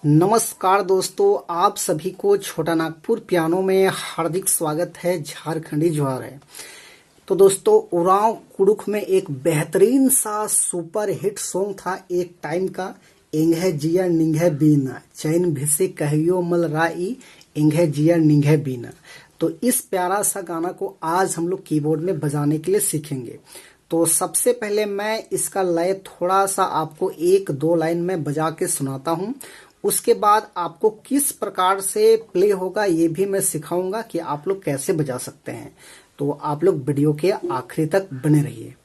नमस्कार दोस्तों, आप सभी को छोटा नागपुर पियानो में हार्दिक स्वागत है। झारखंडी ज्वार है। तो दोस्तों, उरांव कुडुख में एक बेहतरीन सा सुपर हिट सॉन्ग था एक टाइम का, इंघे जिया निंघे बीना, चैन भिसे कहियो मल राई, इंघे जिया निंघे बीना। तो इस प्यारा सा गाना को आज हम लोग कीबोर्ड में बजाने के लिए सीखेंगे। तो सबसे पहले मैं इसका लय थोड़ा सा आपको एक दो लाइन में बजा के सुनाता हूँ। उसके बाद आपको किस प्रकार से प्ले होगा ये भी मैं सिखाऊंगा कि आप लोग कैसे बजा सकते हैं। तो आप लोग वीडियो के आखिरी तक बने रहिए।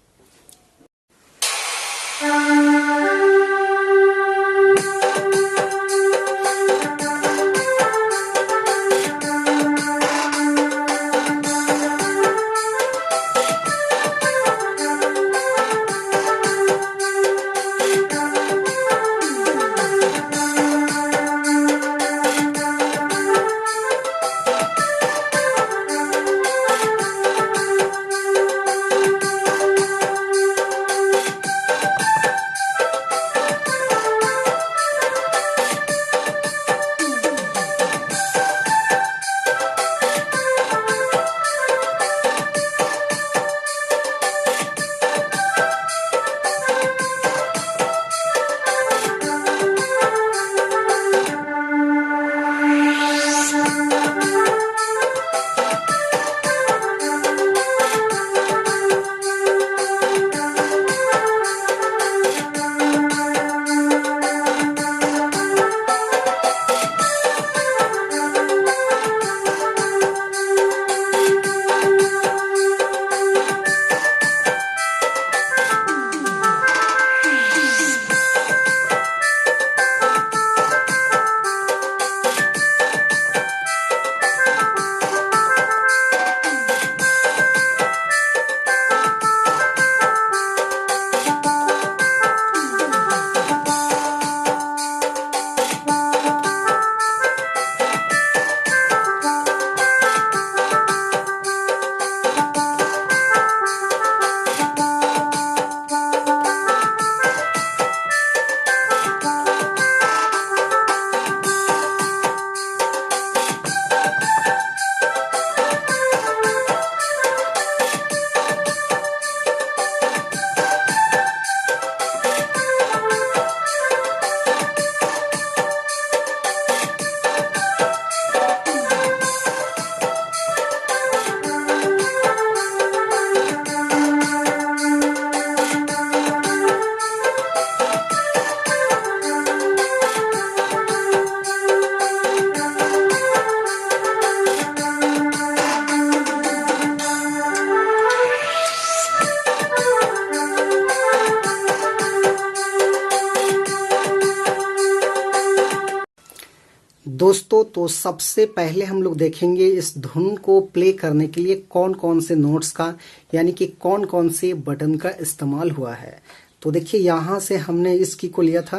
दोस्तों, तो सबसे पहले हम लोग देखेंगे इस धुन को प्ले करने के लिए कौन कौन से नोट्स का यानी कि कौन कौन से बटन का इस्तेमाल हुआ है। तो देखिए, यहां से हमने इस की को लिया था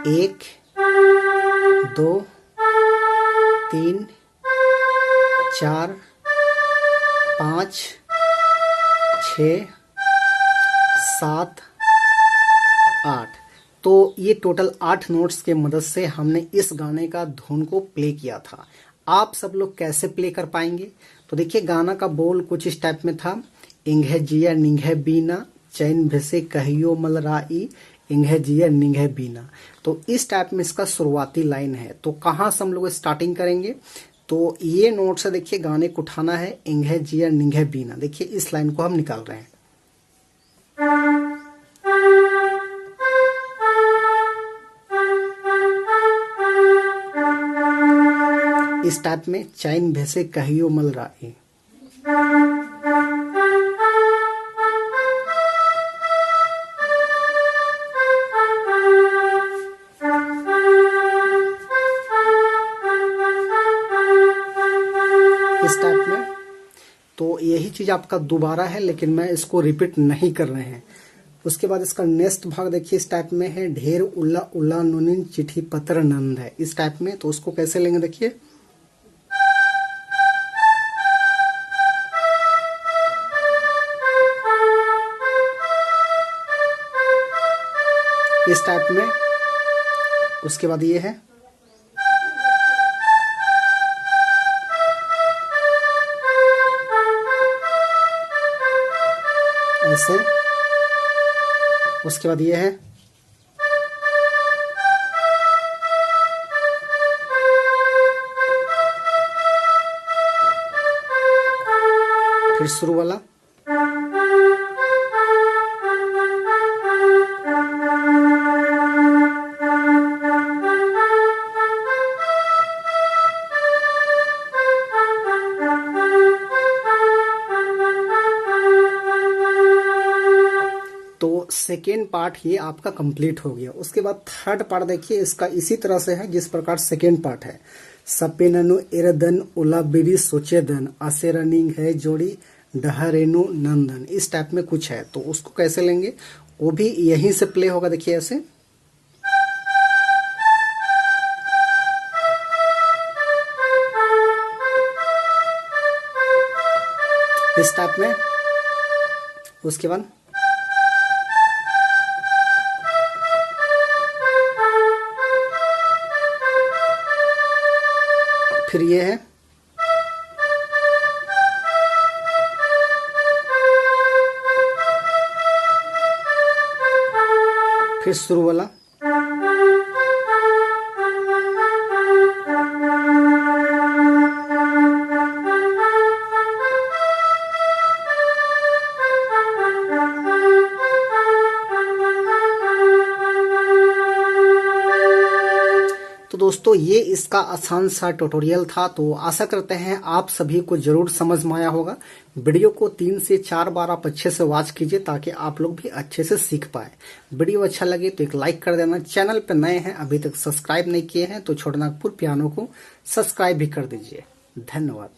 1 2 3 4 5 6 7 8। तो ये टोटल 8 नोट्स के मदद से हमने इस गाने का धुन को प्ले किया था। आप सब लोग कैसे प्ले कर पाएंगे? तो देखिए, गाना का बोल कुछ इस टाइप में था, इंघे जिया निंघे बीना, चैन भिसे कहियो मल राई, इंघे जिया निंघे बीना। तो इस टाइप में इसका शुरुआती लाइन है। तो कहाँ से हम लोग स्टार्टिंग करेंगे? तो ये नोट से देखिए गाने को उठाना है, इंघे जिया निंघे बीना। देखिए, इस लाइन को हम निकाल रहे हैं। इस टाइप में चैन भेसे कहियो मल राई। इस टाइप में। तो यही चीज आपका दोबारा है, लेकिन मैं इसको रिपीट नहीं कर रहे हैं। उसके बाद इसका नेक्स्ट भाग देखिए इस टाइप में है, ढेर उल्ला उल्ला नुनिन चिट्ठी पत्र नंद है, इस टाइप में। तो उसको कैसे लेंगे देखिए, इस टाइप में। उसके बाद ये है, ऐसे। उसके बाद ये है, फिर शुरू वाला, तो सेकेंड पार्ट ये आपका कंप्लीट हो गया। उसके बाद थर्ड पार्ट देखिए, इसका इसी तरह से है जिस प्रकार सेकेंड पार्ट है। सपेननु एरदन उलाबिरी सोचेदन आसे रनिंग है जोड़ी डहरेनु नंदन, इस टाइप में कुछ है। तो उसको कैसे लेंगे, वो भी यहीं से प्ले होगा। देखिए ऐसे, इस टाइप में। उसके बाद फिर ये है, फिर शुरू वाला, तो दोस्तों ये इसका आसान सा ट्यूटोरियल था। तो आशा करते हैं आप सभी को जरूर समझ में आया होगा। वीडियो को 3 से 4 बार आप अच्छे से वॉच कीजिए ताकि आप लोग भी अच्छे से सीख पाए। वीडियो अच्छा लगे तो एक लाइक कर देना। चैनल पे नए हैं, अभी तक सब्सक्राइब नहीं किए हैं तो छोटा नागपुर पियानो को सब्सक्राइब भी कर दीजिए। धन्यवाद।